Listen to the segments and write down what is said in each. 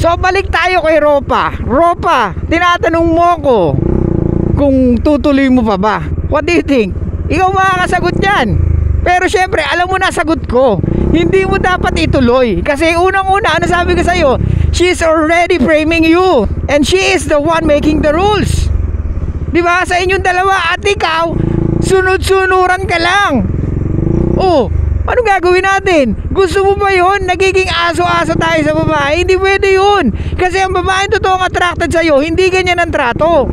So balik tayo kay Ropa. Ropa, tinatanong mo ko kung tutuloy mo pa ba. What do you think? Ikaw makakasagot yan. Pero syempre, alam mo na sagot ko. Hindi mo dapat ituloy. Kasi unang-una, ano sabi ko sa'yo? She's already framing you. And she is the one making the rules. Diba? Sa inyong dalawa at ikaw, sunod-sunuran ka lang. Oh, ano gagawin natin? Gusto mo ba yun? Nagiging aso-aso tayo sa babae? Hindi pwede yun. Kasi ang babae totoong attracted sa'yo, hindi ganyan ang trato.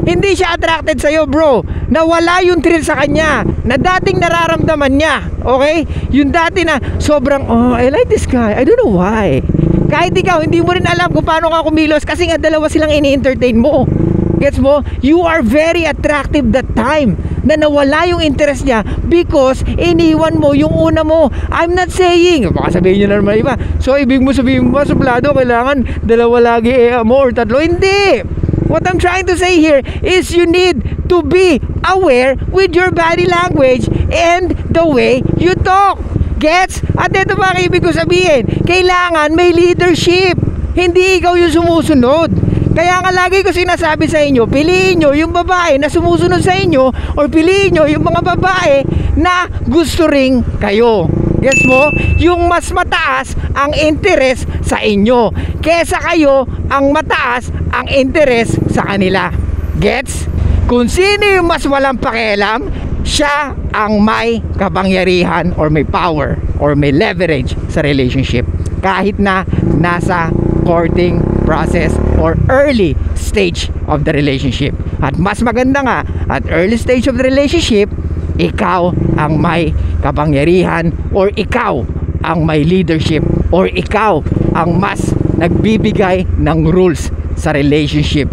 Hindi siya attracted sa'yo, bro. Nawala yung thrill sa kanya na dating nararamdaman niya. Okay? Yung dati na sobrang, oh, I like this guy. I don't know why. Kahit ikaw, hindi mo rin alam kung paano ka kumilos kasi nga dalawa silang ini-entertain mo. Gets mo? You are very attractive that time na nawala yung interest niya because iniwan mo yung una mo. I'm not saying, baka sabihin nyo na naman iba, so ibig mo sabihin mo, suplado, kailangan dalawa lagi mo or tatlo. Hindi! What I'm trying to say here is you need to be aware with your body language and the way you talk. Gets? At ito pa ibig ko sabihin, kailangan may leadership. Hindi ikaw yung sumusunod. Kaya nga lagi ko sinasabi sa inyo, piliin nyo yung babae na sumusunod sa inyo or piliin nyo yung mga babae na gusto ring kayo. Gets mo? Yung mas mataas ang interes sa inyo kesa kayo ang mataas ang interes sa kanila. Gets? Kung sino yung mas walang pakialam, siya ang may kapangyarihan or may power or may leverage sa relationship kahit na nasa courting process or early stage of the relationship. At mas maganda nga, at early stage of the relationship, ikaw ang may kapangyarihan or ikaw ang may leadership or ikaw ang mas nagbibigay ng rules sa relationship.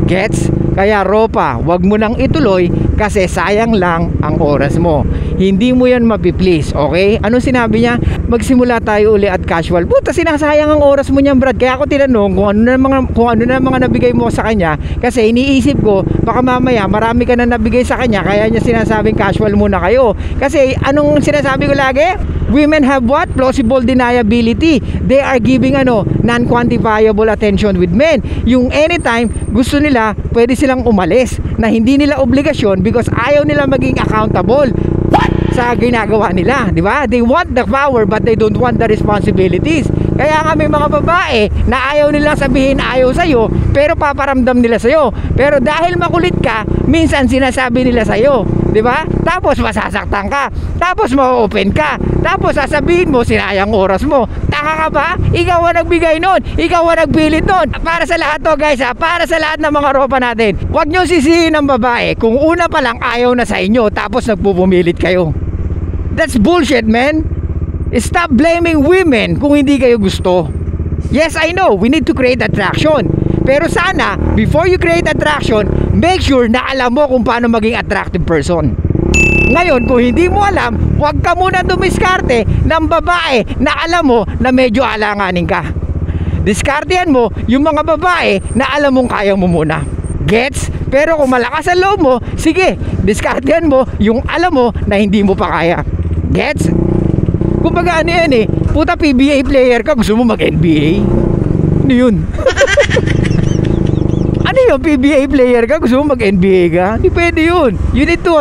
Gets? Kaya Ropa, wag mo nang ituloy kasi sayang lang ang oras mo. Hindi mo yan mapiplease, okay? Ano sinabi niya? Magsimula tayo uli at casual. Puta, sinasayang ang oras mo niyan, Brad. Kaya ako tinanong kung ano na mga nabigay mo sa kanya kasi iniisip ko baka mamaya marami ka na nabigay sa kanya kaya niya sinasabing casual muna kayo. Kasi anong sinasabi ko lagi? Women have what? Plausible deniability. They are giving non-quantifiable attention with men. Yung anytime gusto nila, pwede silang umalis na hindi nila obligasyon because ayaw nila maging accountable sa ginagawa nila, di ba? They want the power but they don't want the responsibilities. Kaya nga may mga babae na ayaw nila sabihin ayaw sa'yo pero paparamdam nila sa'yo. Pero dahil makulit ka, minsan sinasabi nila sa'yo, di ba? Tapos masasaktan ka, tapos ma-open ka, tapos sasabihin mo sinayang oras mo. Taka ka ba? Ikaw ang nagbigay nun, ikaw ang nagpilit nun. Para sa lahat to guys ha, para sa lahat ng mga Ropa natin, huwag nyo sisihin ng babae kung una pa lang ayaw na sa inyo tapos nagpupumilit kayo. That's bullshit, man. Stop blaming women kung hindi kayo gusto. Yes, I know, we need to create attraction. Pero sana, before you create attraction, make sure na alam mo kung paano maging attractive person. Ngayon, kung hindi mo alam, huwag ka muna dumiskarte ng babae na alam mo na medyo alanganin ka. Diskartehan mo yung mga babae na alam mong kaya mo muna. Gets? Pero kung malakas ang loob mo, sige, diskartehan mo yung alam mo na hindi mo pa kaya. Gets? Kumbaga ano yan eh, puta PBA player ka, gusto mo mag-NBA? Ano yun? Ano yun, PBA player ka, gusto mo mag-NBA ka? Hindi pwede yun. You need to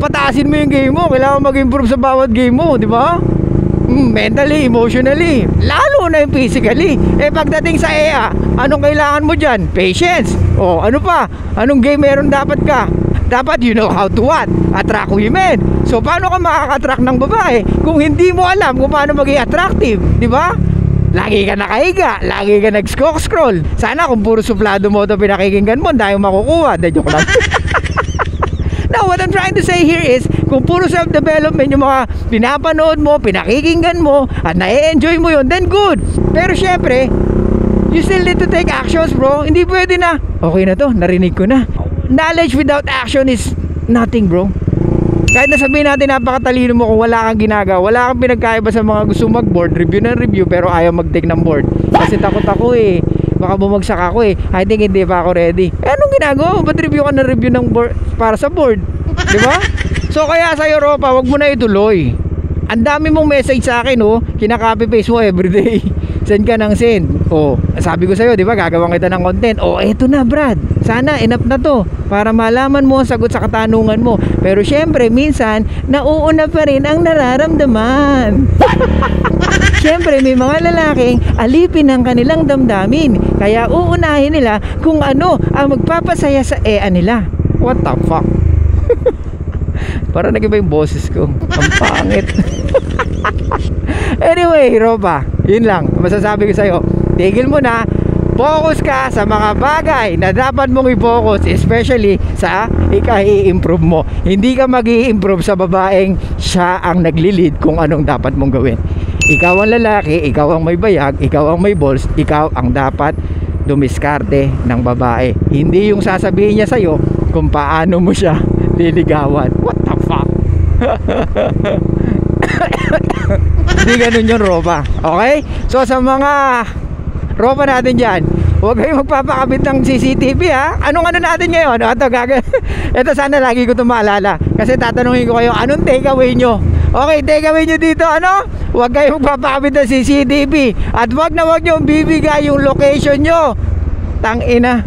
pataasin mo yung game mo. Kailangan mag-improve sa bawat game mo, di ba? Mentally, emotionally, lalo na yung physically. Eh pagdating sa EA, anong kailangan mo dyan? Patience. O ano pa? Anong game meron dapat ka? Dapat you know how to what? Attract women. So paano ka makaka-attract ng babae kung hindi mo alam kung paano maging attractive, di ba? Lagi ka nakahiga, lagi ka nag-scroll. Sana kung puro suplado mo ito pinakikinggan mo, dahil makukuha. Joke lang. Now what I'm trying to say here is, kung puro self-development yung mga pinapanood mo, pinakikinggan mo, at na-enjoy mo yun, then good. Pero syempre, you still need to take actions, bro. Hindi pwede na, okay na to, narinig ko na. Knowledge without action is nothing, bro. Kahit na sabihin natin napakatalino mo, kung wala kang ginagawa, wala kang pinagkaiba sa mga gusto mag-board, review ng review, pero ayaw mag-take ng board. Kasi takot ako eh, baka bumagsak ako eh, I think hindi pa ako ready. Eh anong ginagawa? Ba't review ka ng review ng board para sa board? Diba? So kaya sa Europa, wag mo na ituloy. Ang dami mong message sa akin, kinaka-copy paste mo everyday. Send ka ng send. Sabi ko sa'yo, di ba, gagawin kita ng content. Eto na Brad, sana enough na to para malaman mo ang sagot sa katanungan mo. Pero syempre, minsan nauuna pa rin ang nararamdaman. Syempre, may mga lalaking alipin ang kanilang damdamin, kaya uunahin nila kung ano ang magpapasaya sa nila. What the fuck? Parang nag-iba yung boses ko. Ang pangit. Anyway, Ropa, yun lang masasabi ko sa'yo. Tigil mo na, focus ka sa mga bagay na dapat mong i-focus, especially sa i-improve mo. Hindi ka mag-i-improve sa babaeng siya ang naglilid kung anong dapat mong gawin. Ikaw ang lalaki, ikaw ang may bayag, ikaw ang may balls, ikaw ang dapat dumiskarte ng babae. Hindi yung sasabihin niya sa'yo kung paano mo siya liligawan. What the fuck? Hindi ganun yun, Ropa. Okay? So sa mga Ropa natin dyan, huwag kayong magpapakabit ng CCTV ha. Anong natin ngayon? Ito sana lagi ko ito maalala, kasi tatanungin ko kayo, anong takeaway nyo? Okay, takeaway nyo dito, huwag kayong magpapakabit ng CCTV. At huwag na huwag nyo bibigay yung location nyo. Tangina.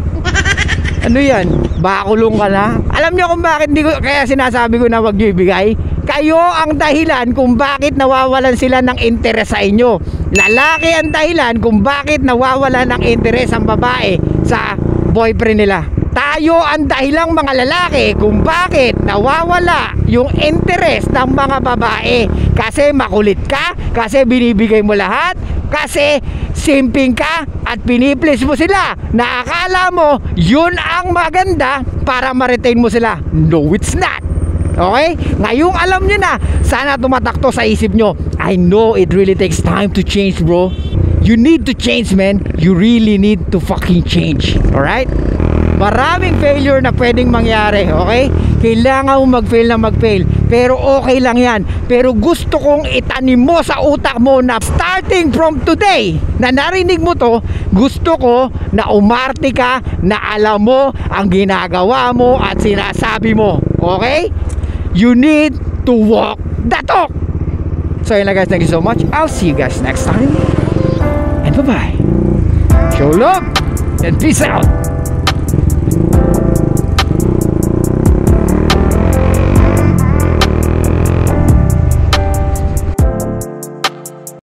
Ano yan? Bakulong ka na? Alam nyo kung bakit kaya sinasabi ko na huwag nyo ibigay? Kayo ang dahilan kung bakit nawawalan sila ng interes sa inyo. Lalaki ang dahilan kung bakit nawawalan ng interes ang babae sa boyfriend nila. Tayo ang dahilang mga lalaki kung bakit nawawala yung interes ng mga babae. Kasi makulit ka, kasi binibigay mo lahat, kasi simping ka at piniplease mo sila na akala mo yun ang maganda para ma-retain mo sila. No, it's not. Okay? Ngayong alam nyo na, sana tumatakto sa isip nyo. I know it really takes time to change, bro. You need to change, man. You really need to fucking change. Alright? Maraming failure na pwedeng mangyari, okay? Kailangan mo mag-fail na mag-fail, pero okay lang yan. Pero gusto kong itanim mo sa utak mo na starting from today, na narinig mo to, gusto ko na umarte ka, na alam mo ang ginagawa mo at sinasabi mo. Okay? You need to walk the talk. So yun lang guys, thank you so much. I'll see you guys next time. And bye-bye. Show love and peace out.